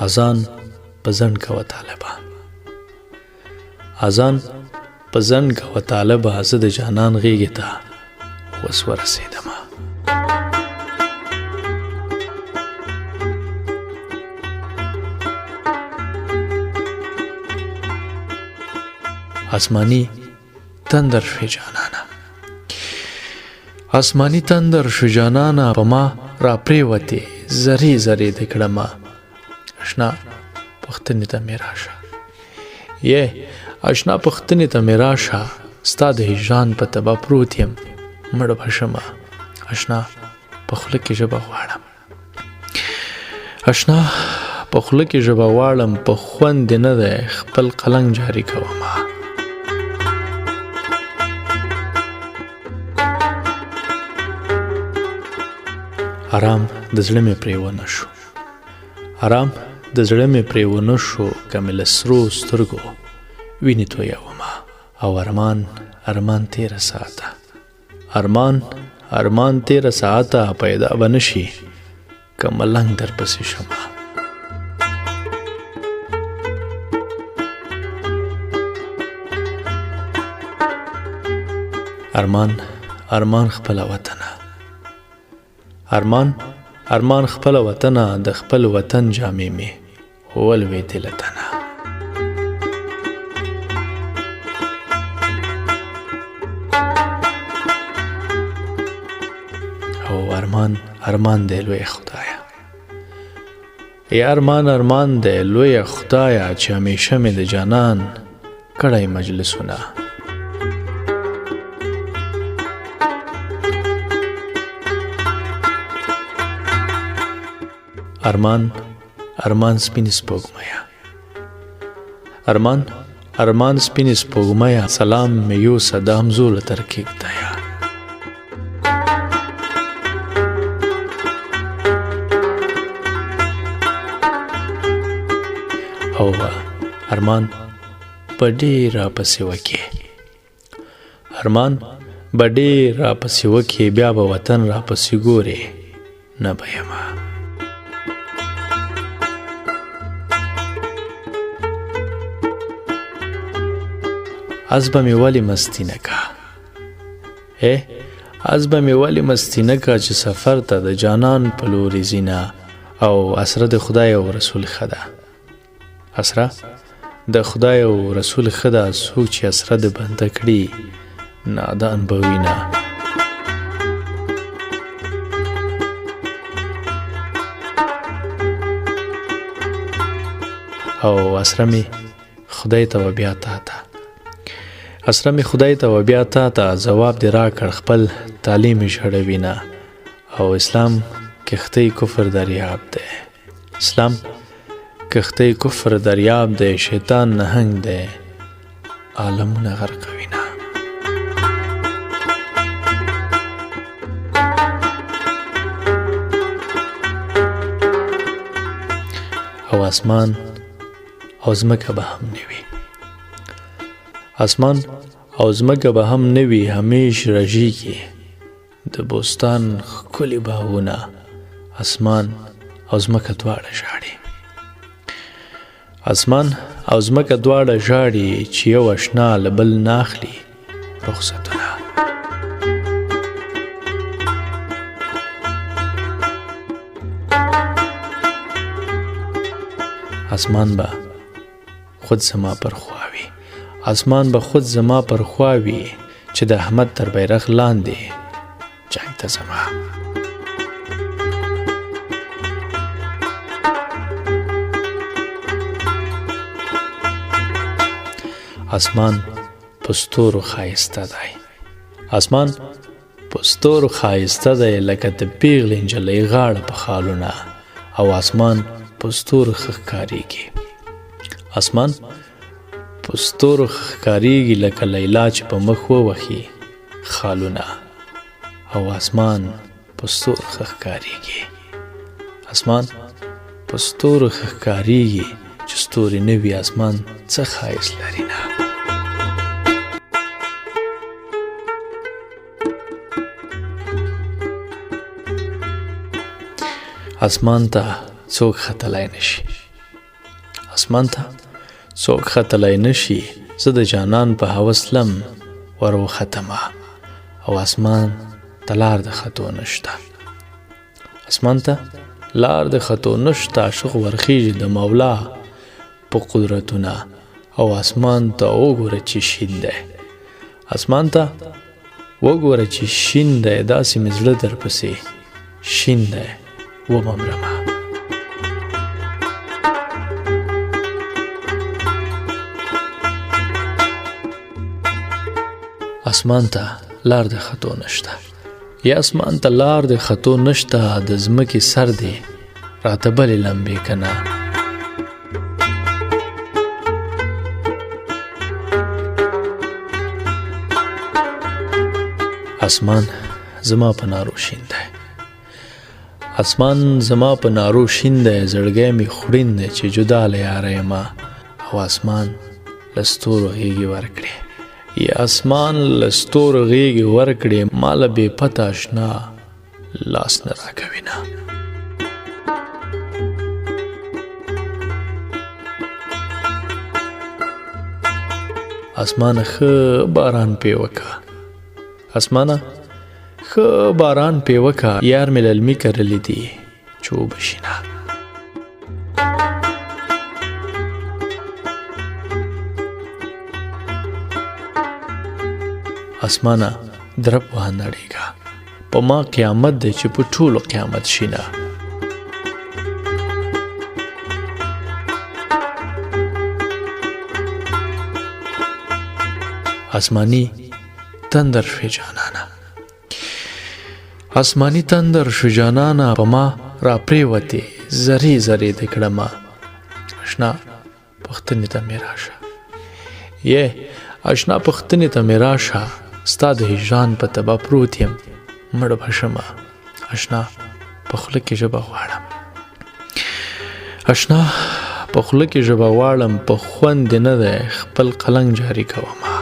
اذان په ځنډ کوه طالبه، اذان په ځنډ کوه طالبه، زه د جانان غېږې ته اوس ورسېدمه. آسمانی تندر شوی جانانا، آسمانی تندر شو جانانا، په ما را پریوتې زرې زرې د کړمه. اشنا پوښتنې ته مې راشه، اشنا پوښتنې ته مې راشه، ستا د هجران په تبه پروت یم مړ به شمه. اشنا په خوله کې ژبه غواړم، اشنا په خوله کې ژبه غواړم، په خوند دې نه دی خپل قلنګ جاري کومه. آرام د زړه مې پرې ونه شو، آرام د زړه مې پرې ونه شو، که مې له سرو سترګو وینې تویومه. او ارمان ارمان تېره ساعته، ارمان ارمان تېره ساعته، پیدا به نه شي که ملنګ درپسې شمه. ارمان ارمان خپله وطنه، ارمان ارمان خپل وطنه، د خپل وطن جامې مې ولوېدې له تنه. او ارمان ارمان دی لویه خدایه، ای ارمان ارمان دی لویه خدایه، چې همیشه مې د جانان کړی مجلسونه. ارمان ارمان سپین سپوږميه، ارمان ارمان سپین سپوږميه، سلام مې یوسه د همزول تر کېږدیه. او ارمان په ډېر راپسې وکې، ارمان به ډېر راپسې وکې، بیا به وطن راپسې ګورې نه به یمه. از به مې ولې مستی نه کا، از به مې ولې مستی نه کا، چې سفر ته د جانان په لورې ځینه. او اسره د خدای او رسول ښه ده، اسره د خدای او رسول ښه ده، څوک چې اسره د بنده کړي نادان به وینه. او اسره مې خدای ته و بیا تا ته، اسره مې خدای ته و بیا تا ته، ځواب دې راکړ خپل تعلیم یې ژړوینه. او اسلام کښتۍ کفر دریاب دی، اسلام کښتۍ کفر دریاب دی، شیطان نهنګ دی عالمونه غرقوینه. او اسمان او ځمکه به هم نه وي، اسمان او ځمکه به هم نه وي، همیش رژیږي د بوستان ښکلي باغونه. اسمان او ځمکه دواړه ژاړي، اسمان او ځمکه دواړه ژاړي، چې یو اشنا له بل نه اخلي رخصتونه. اسمان به خود زما پر خوا وي، اسمان به خود زما پر خوا وي، چې د احمد تر بیرغ لاندې جنگ ته زما. اسمان په ستورو ښایسته دی، اسمان په ستورو ښایسته دی، لکه د پیغلې نجلۍ غاړه په خالونه. او اسمان په ستورو ښه ښکارېږي، اسمان په ستورو ښکارېږي، لکه لیلا چې په مخ ووهي خالونه. او اسمان په ستورو ښه ښکارېږي، اسمان په ستورو ښه ښکارېږي، چې ستوري نه وي اسمان څه ښایست لري نه. اسمان ته څوک ختلی نشي، اسمان ته څوک ختلی نشي زه د جانان په هوس لم ور وختمه او اسمان ته لار د خطو نشته اسمان ته لار د خطو نشته عاشق ورخیږي د مولا په قدرتونه او اسمان ته وګوره چې شین دی اسمان ته وګوره چې شین دی داسې مې زړه درپسې شین دی وممرمه اسمان ته لار د خطو نشته یا اسمان ته لار د خطو نشته د ځمکې سر دی راته بلې لمبې کنه اسمان زما په نارو شین دی اسمان زما په نارو شین دی زړګی مې خوړین دی چې جدا له یاره یمه او اسمان له ستورو غېږې ورکړې یا اسمان له ستورو غېږې ورکړې ما له بې پته اشنا لاس نه راکوي نه اسمانه ښه باران پې وکړه اسمانه ښه باران پې وکړه یار مې للمي کرلي دي چې وبشي نه اسمانه درب وه نړېږه په ما قیامت دی چې په ټولو قیامت شي نه اسماني تندر شوی جانانا اسماني تندر شو جانانا په ما را پریوتې زری زری د کړمه اشنا پښتنې ته مې راشه یې اشنا پښتنې ته مې راشه ستا د هجران په تبه پروت یم مړ به شمه اشنا په خوله کې ژبه غواړم اشنا په خوله کې ژبه غواړم په خوند دې نه دی خپل قلنګ جاري کومه